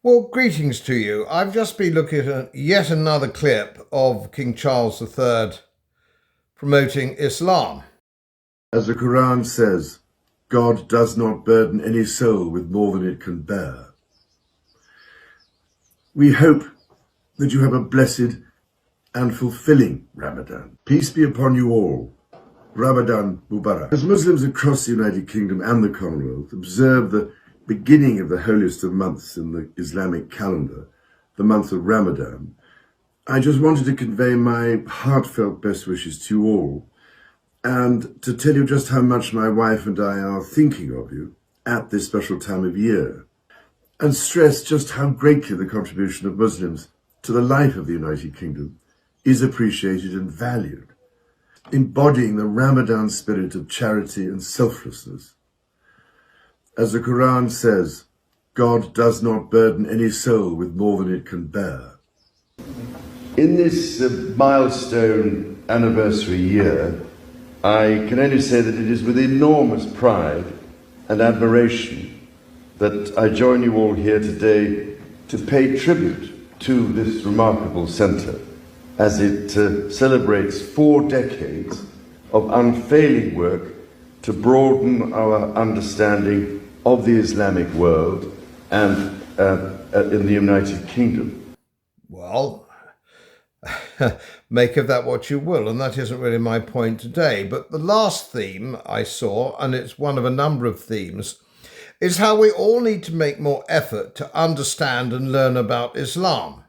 Well, greetings to you. I've just been looking at yet another clip of King Charles III promoting Islam. As the Quran says, God does not burden any soul with more than it can bear. We hope that you have a blessed and fulfilling Ramadan. Peace be upon you all. Ramadan Mubarak. As Muslims across the United Kingdom and the Commonwealth observe the beginning of the holiest of months in the Islamic calendar, the month of Ramadan, I just wanted to convey my heartfelt best wishes to you all and to tell you just how much my wife and I are thinking of you at this special time of year, and stress just how greatly the contribution of Muslims to the life of the United Kingdom is appreciated and valued, embodying the Ramadan spirit of charity and selflessness. As the Quran says, God does not burden any soul with more than it can bear. In this milestone anniversary year, I can only say that it is with enormous pride and admiration that I join you all here today to pay tribute to this remarkable centre as it celebrates 4 decades of unfailing work to broaden our understanding of the Islamic world and in the United Kingdom. Well, make of that what you will, and that isn't really my point today. But the last theme I saw, and it's one of a number of themes, is how we all need to make more effort to understand and learn about Islam.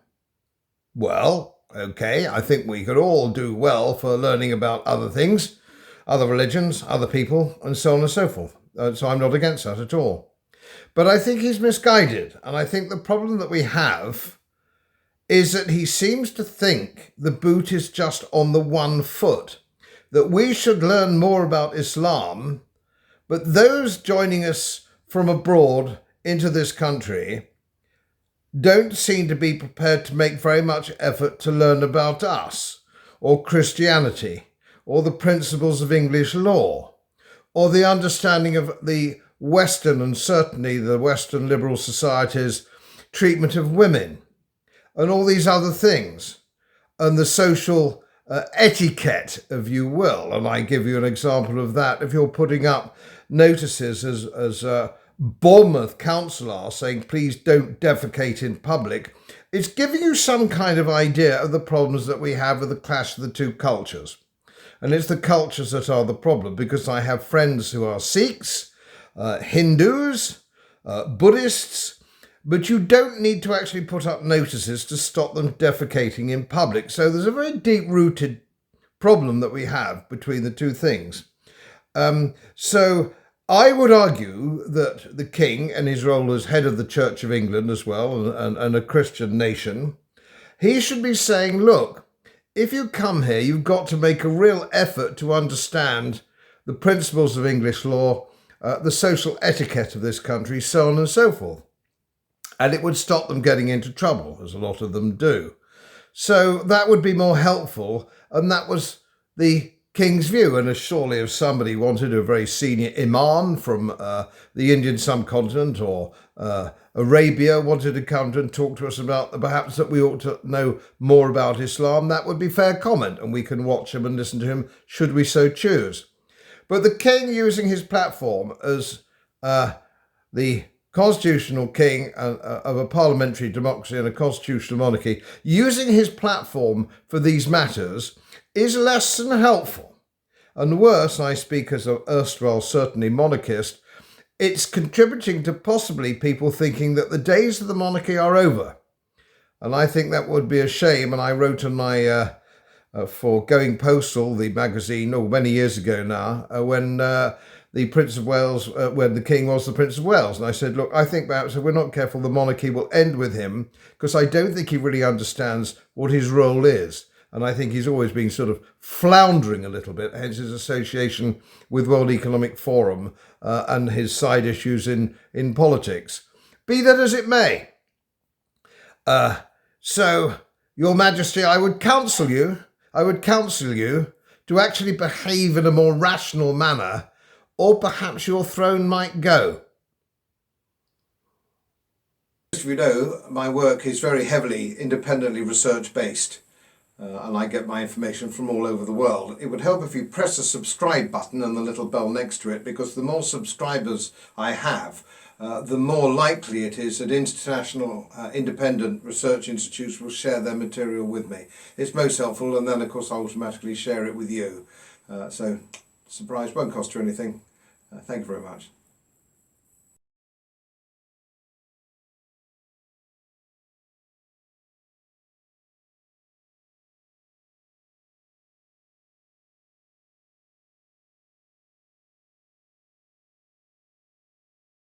Well, okay, I think we could all do well for learning about other things, other religions, other people, and so on and so forth. So I'm not against that at all. But I think he's misguided, and I think the problem that we have is that he seems to think the boot is just on the one foot, that we should learn more about Islam, but those joining us from abroad into this country don't seem to be prepared to make very much effort to learn about us, or Christianity, or the principles of English law, or the understanding of the Western, and certainly the Western liberal society's treatment of women, and all these other things, and the social etiquette, if you will. And I give you an example of that. If you're putting up notices as Bournemouth Council are saying, please don't defecate in public, it's giving you some kind of idea of the problems that we have with the clash of the two cultures. And it's the cultures that are the problem, because I have friends who are Sikhs, Hindus, Buddhists, but you don't need to actually put up notices to stop them defecating in public. So there's a very deep-rooted problem that we have between the two things. So I would argue that the king, and his role as head of the Church of England as well, and a Christian nation, he should be saying, look, if you come here, you've got to make a real effort to understand the principles of English law, the social etiquette of this country, so on and so forth. And it would stop them getting into trouble, as a lot of them do. So that would be more helpful, and that was the king's view. And as surely if somebody wanted a very senior imam from the Indian subcontinent or Arabia wanted to come and talk to us about perhaps that we ought to know more about Islam, that would be fair comment, and we can watch him and listen to him should we so choose. But the king, using his platform as the constitutional king of a parliamentary democracy and a constitutional monarchy, using his platform for these matters is less than helpful. And worse, I speak as an erstwhile certainly monarchist, it's contributing to possibly people thinking that the days of the monarchy are over. And I think that would be a shame. And I wrote on my for Going Postal, the magazine, many years ago now, when the Prince of Wales, when the King was the Prince of Wales. And I said, look, I think perhaps if we're not careful, the monarchy will end with him, because I don't think he really understands what his role is. And I think he's always been sort of floundering a little bit, hence his association with World Economic Forum and his side issues in politics. Be that as it may. So, Your Majesty, I would counsel you to actually behave in a more rational manner, or perhaps your throne might go. Most of you know my work is very heavily independently research based. And I get my information from all over the world. It would help if you press the subscribe button and the little bell next to it, because the more subscribers I have, the more likely it is that international independent research institutes will share their material with me. It's most helpful, and then of course I automatically share it with you. So, surprise, won't cost you anything. Thank you very much.